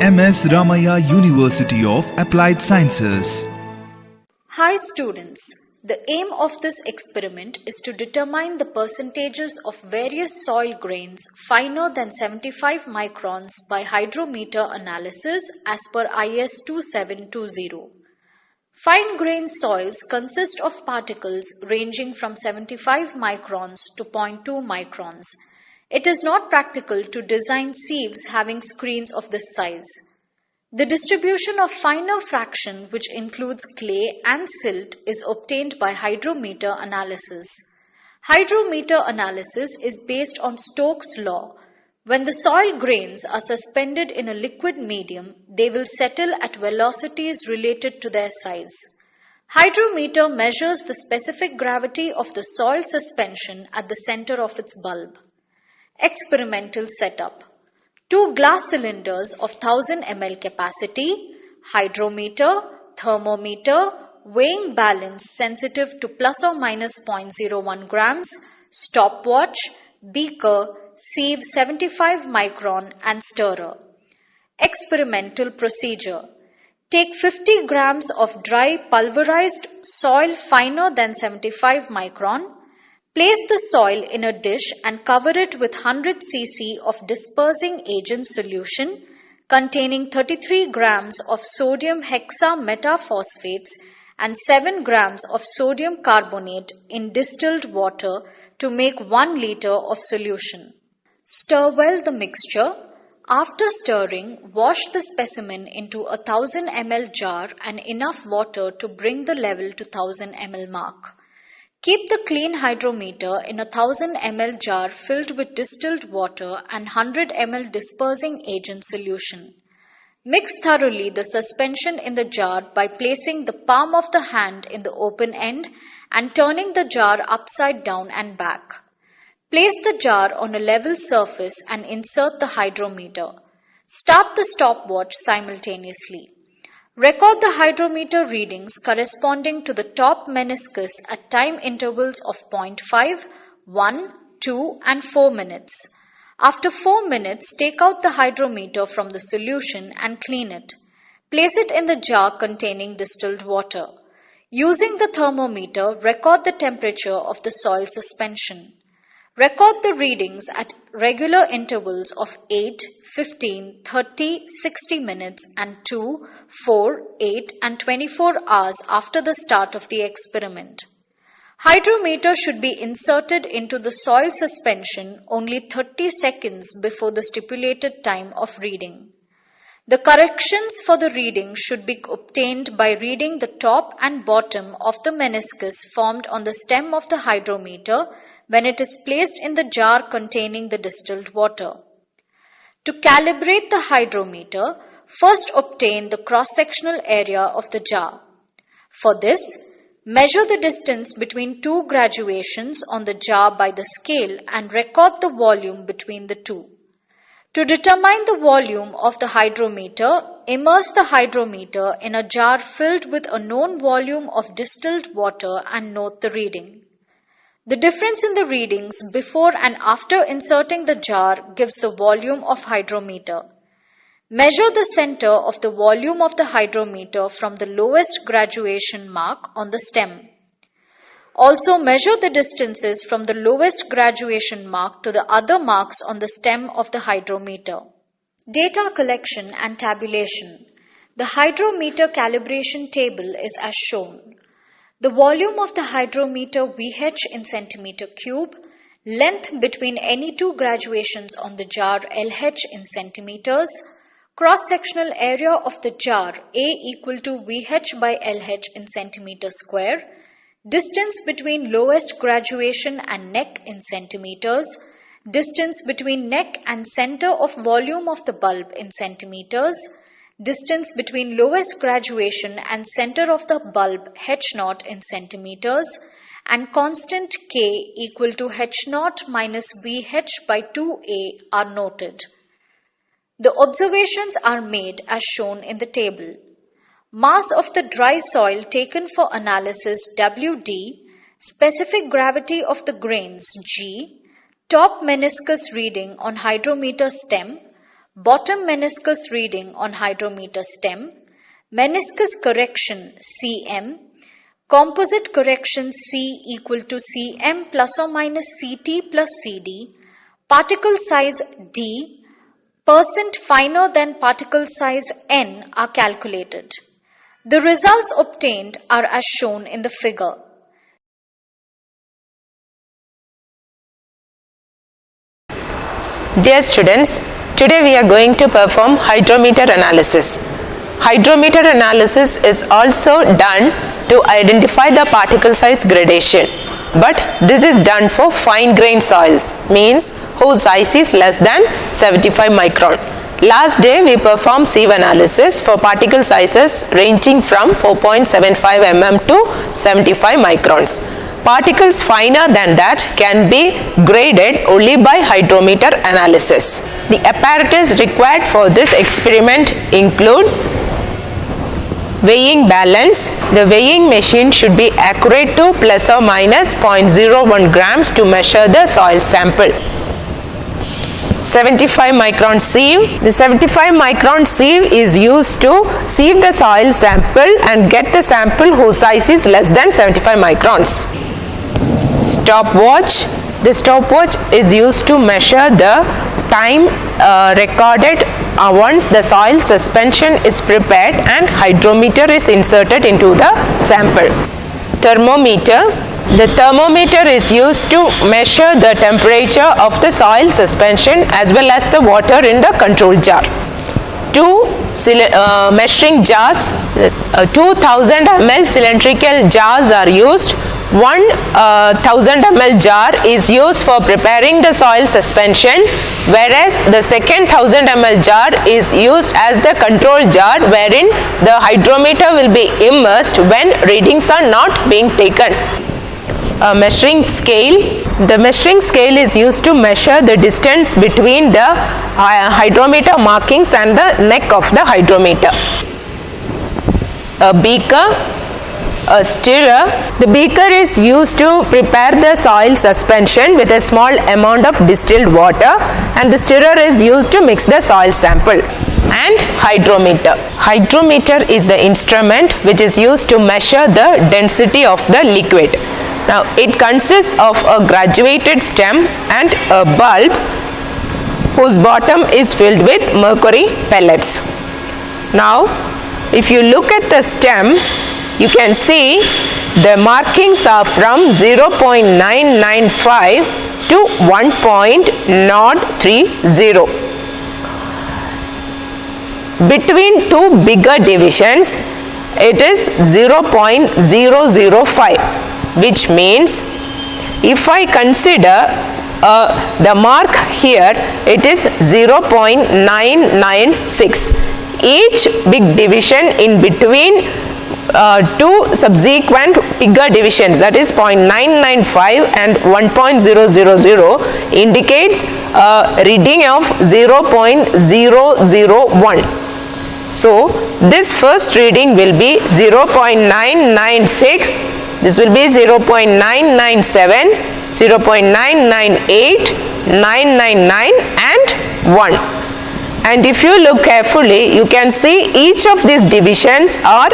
MS Ramaiah University of Applied Sciences. Hi students, the aim of this experiment is to determine the percentages of various soil grains finer than 75 microns by hydrometer analysis as per IS 2720. Fine-grained soils consist of particles ranging from 75 microns to 0.2 microns. It is not practical to design sieves having screens of this size. The distribution of finer fraction, which includes clay and silt, is obtained by hydrometer analysis. Hydrometer analysis is based on Stokes' law. When the soil grains are suspended in a liquid medium, they will settle at velocities related to their size. Hydrometer measures the specific gravity of the soil suspension at the center of its bulb. Experimental setup. 2 glass cylinders of 1000 ml capacity, hydrometer, thermometer, weighing balance sensitive to plus or minus 0.01 grams, stopwatch, beaker, sieve 75 micron and stirrer. Experimental procedure. Take 50 grams of dry pulverized soil finer than 75 micron. Place the soil in a dish and cover it with 100 cc of dispersing agent solution containing 33 grams of sodium hexametaphosphates and 7 grams of sodium carbonate in distilled water to make 1 liter of solution. Stir well the mixture. After stirring, wash the specimen into a 1000 ml jar and enough water to bring the level to 1000 ml mark. Keep the clean hydrometer in a 1000 ml jar filled with distilled water and 100 ml dispersing agent solution. Mix thoroughly the suspension in the jar by placing the palm of the hand in the open end and turning the jar upside down and back. Place the jar on a level surface and insert the hydrometer. Start the stopwatch simultaneously. Record the hydrometer readings corresponding to the top meniscus at time intervals of 0.5, 1, 2 and 4 minutes. After 4 minutes, take out the hydrometer from the solution and clean it. Place it in the jar containing distilled water. Using the thermometer, record the temperature of the soil suspension. Record the readings at regular intervals of 8, 15, 30, 60 minutes and 2, 4, 8 and 24 hours after the start of the experiment. Hydrometer should be inserted into the soil suspension only 30 seconds before the stipulated time of reading. The corrections for the reading should be obtained by reading the top and bottom of the meniscus formed on the stem of the hydrometer when it is placed in the jar containing the distilled water. To calibrate the hydrometer, first obtain the cross-sectional area of the jar. For this, measure the distance between 2 graduations on the jar by the scale and record the volume between the two. To determine the volume of the hydrometer, immerse the hydrometer in a jar filled with a known volume of distilled water and note the reading. The difference in the readings before and after inserting the jar gives the volume of hydrometer. Measure the center of the volume of the hydrometer from the lowest graduation mark on the stem. Also measure the distances from the lowest graduation mark to the other marks on the stem of the hydrometer. Data collection and tabulation. The hydrometer calibration table is as shown. The volume of the hydrometer VH in centimeter cube, length between any 2 graduations on the jar LH in centimeters, cross-sectional area of the jar A equal to VH by LH in centimeter square, distance between lowest graduation and neck in centimeters, distance between neck and center of volume of the bulb in centimeters, distance between lowest graduation and center of the bulb H0 in centimeters, and constant K equal to H0 minus VH by 2A are noted. The observations are made as shown in the table. Mass of the dry soil taken for analysis WD, specific gravity of the grains G, top meniscus reading on hydrometer stem, bottom meniscus reading on hydrometer stem, meniscus correction Cm, composite correction C equal to Cm plus or minus Ct plus Cd, particle size D, percent finer than particle size N are calculated. The results obtained are as shown in the figure. Dear students, today we are going to perform hydrometer analysis. Hydrometer analysis is also done to identify the particle size gradation, but this is done for fine grained soils, means whose size is less than 75 micron. Last day we performed sieve analysis for particle sizes ranging from 4.75 mm to 75 microns. Particles finer than that can be graded only by hydrometer analysis. The apparatus required for this experiment include weighing balance. The weighing machine should be accurate to plus or minus 0.01 grams to measure the soil sample. 75 micron sieve. The 75 micron sieve is used to sieve the soil sample and get the sample whose size is less than 75 microns. Stopwatch. The stopwatch is used to measure the time recorded once the soil suspension is prepared and hydrometer is inserted into the sample. Thermometer. The thermometer is used to measure the temperature of the soil suspension as well as the water in the control jar. Two measuring jars, 2000 ml cylindrical jars are used. 1000 ml jar is used for preparing the soil suspension, whereas the second 1000 ml jar is used as the control jar wherein the hydrometer will be immersed when readings are not being taken. A measuring scale. The measuring scale is used to measure the distance between the hydrometer markings and the neck of the hydrometer. A beaker. A stirrer. The beaker is used to prepare the soil suspension with a small amount of distilled water, and the stirrer is used to mix the soil sample. And hydrometer. Hydrometer is the instrument which is used to measure the density of the liquid. Now it consists of a graduated stem and a bulb whose bottom is filled with mercury pellets. Now if you look at the stem, you can see the markings are from 0.995 to 1.030. Between two bigger divisions, it is 0.005, which means if I consider the mark here, it is 0.996. Each big division in between two subsequent bigger divisions, that is 0.995 and 1.000, indicates a reading of 0.001. So this first reading will be 0.996, this will be 0.997, 0.998, 999 and 1. And if you look carefully, you can see each of these divisions are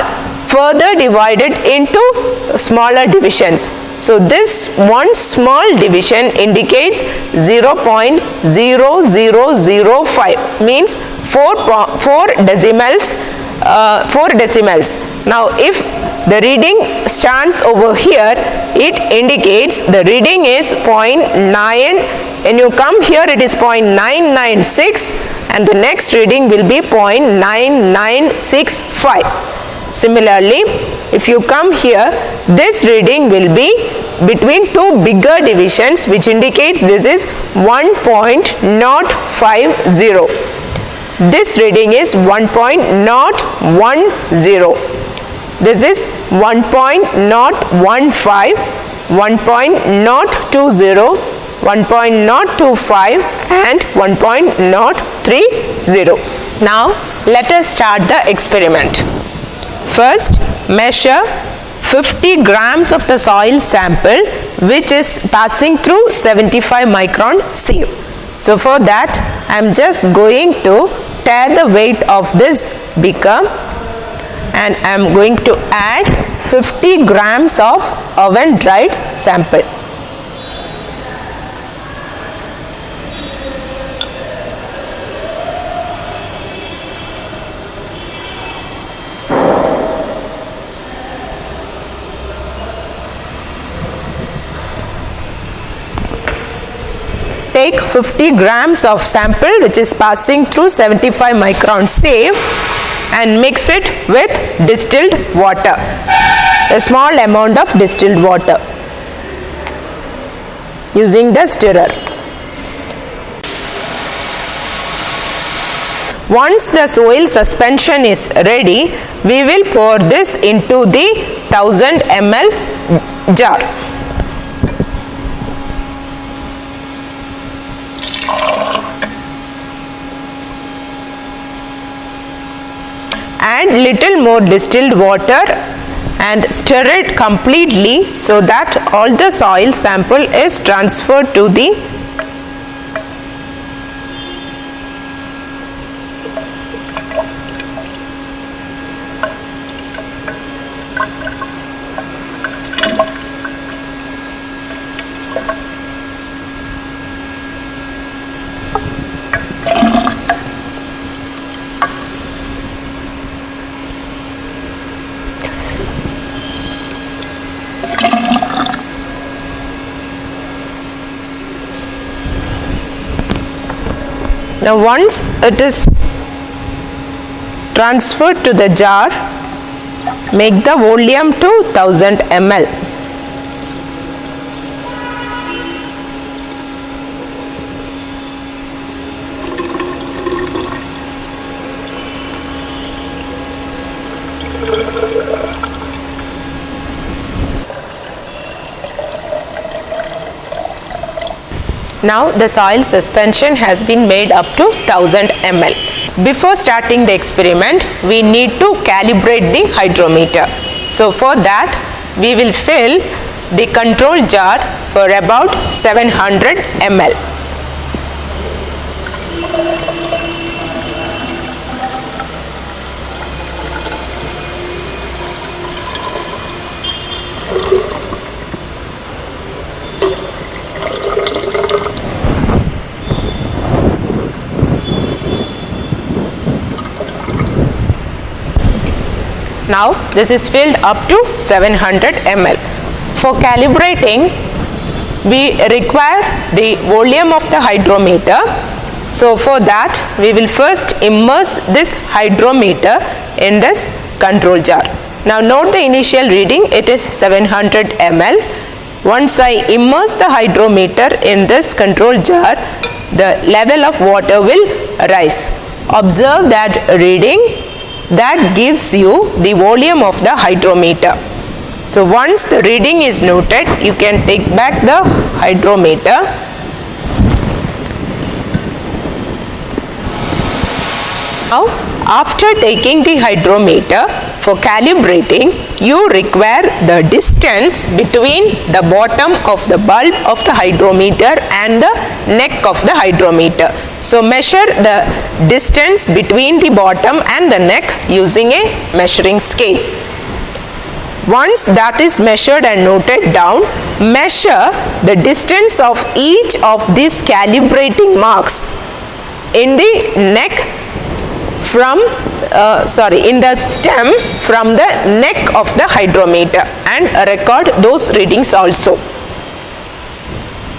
further divided into smaller divisions. So this one small division indicates 0.0005, means 4 decimals. Now if the reading stands over here, it indicates the reading is 0.9. When you come here, it is 0.996, and the next reading will be 0.9965. Similarly, if you come here, this reading will be between two bigger divisions, which indicates this is 1.050. This reading is 1.010. This is 1.015, 1.020, 1.025 and 1.030. Now let us start the experiment. First, measure 50 grams of the soil sample which is passing through 75 micron sieve. So for that, I am just going to tare the weight of this beaker and I am going to add 50 grams of oven dried sample. Take 50 grams of sample which is passing through 75 micron sieve and mix it with distilled water, a small amount of distilled water using the stirrer. Once the soil suspension is ready, we will pour this into the 1000 ml jar. Add little more distilled water and stir it completely so that all the soil sample is transferred to the Now once it is transferred to the jar, make the volume to 1000 ml. Now the soil suspension has been made up to 1000 ml. Before starting the experiment, we need to calibrate the hydrometer. So for that, we will fill the control jar for about 700 ml. Now this is filled up to 700 ml. For calibrating, we require the volume of the hydrometer. So for that, we will first immerse this hydrometer in this control jar. Now note the initial reading, it is 700 ml. Once I immerse the hydrometer in this control jar, the level of water will rise. Observe that reading. That gives you the volume of the hydrometer. So once the reading is noted, you can take back the hydrometer. Now after taking the hydrometer, for calibrating, you require the distance between the bottom of the bulb of the hydrometer and the neck of the hydrometer. So measure the distance between the bottom and the neck using a measuring scale. Once that is measured and noted down, measure the distance of each of these calibrating marks in the neck from in the stem from the neck of the hydrometer and record those readings also.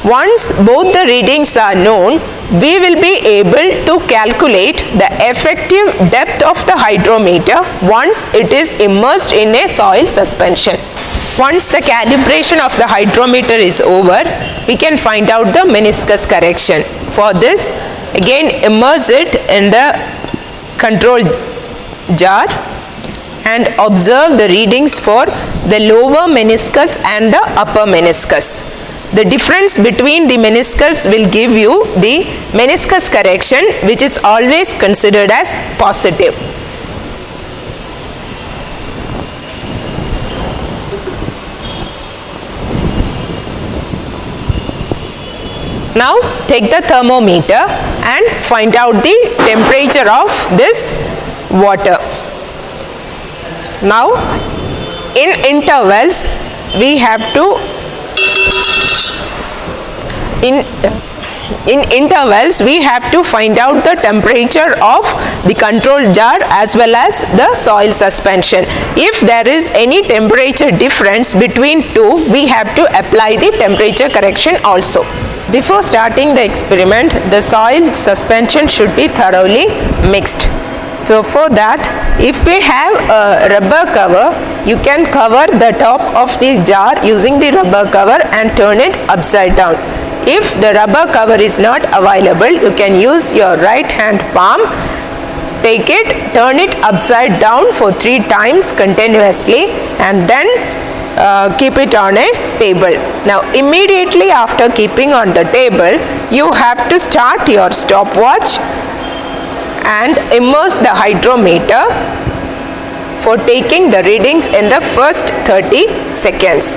Once both the readings are known, we will be able to calculate the effective depth of the hydrometer once it is immersed in a soil suspension. Once the calibration of the hydrometer is over, we can find out the meniscus correction. For this, again immerse it in the control jar and observe the readings for the lower meniscus and the upper meniscus. The difference between the meniscus will give you the meniscus correction, which is always considered as positive. Now take the thermometer and find out the temperature of this water. Now in intervals we have to in intervals we have to find out the temperature of the control jar as well as the soil suspension. If there is any temperature difference between two, we have to apply the temperature correction also. Before starting the experiment, the soil suspension should be thoroughly mixed. So for that, if we have a rubber cover, you can cover the top of the jar using the rubber cover and turn it upside down. If the rubber cover is not available, you can use your right hand palm, take it, turn it upside down for 3 times continuously and then keep it on a table. Now immediately after keeping on the table, you have to start your stopwatch and immerse the hydrometer for taking the readings in the first 30 seconds.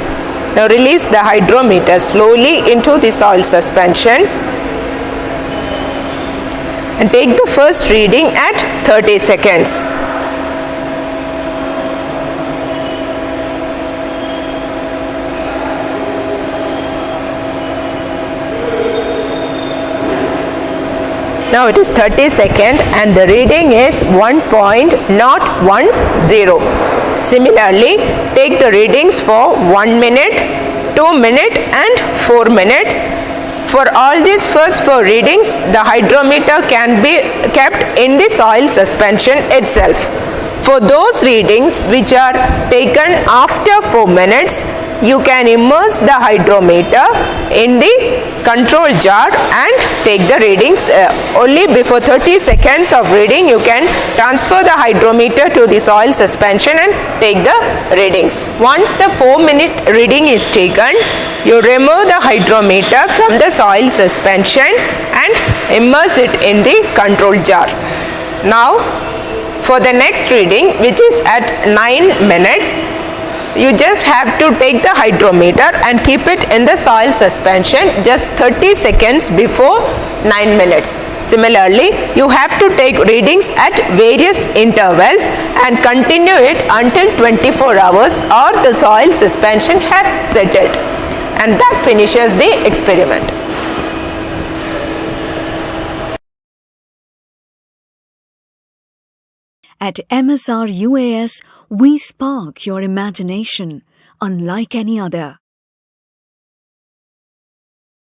Now release the hydrometer slowly into the soil suspension and take the first reading at 30 seconds. Now it is 30 seconds and the reading is 1.010. Similarly, take the readings for 1 minute, 2 minute and 4 minute. For all these first 4 readings, the hydrometer can be kept in the soil suspension itself. For those readings which are taken after 4 minutes, you can immerse the hydrometer in the control jar and take the readings. Only before 30 seconds of reading you can transfer the hydrometer to the soil suspension and take the readings. Once the 4-minute reading is taken, you remove the hydrometer from the soil suspension and immerse it in the control jar. Now for the next reading, which is at 9 minutes, you just have to take the hydrometer and keep it in the soil suspension just 30 seconds before 9 minutes. Similarly, you have to take readings at various intervals and continue it until 24 hours or the soil suspension has settled. And that finishes the experiment. At MSR UAS, we spark your imagination unlike any other.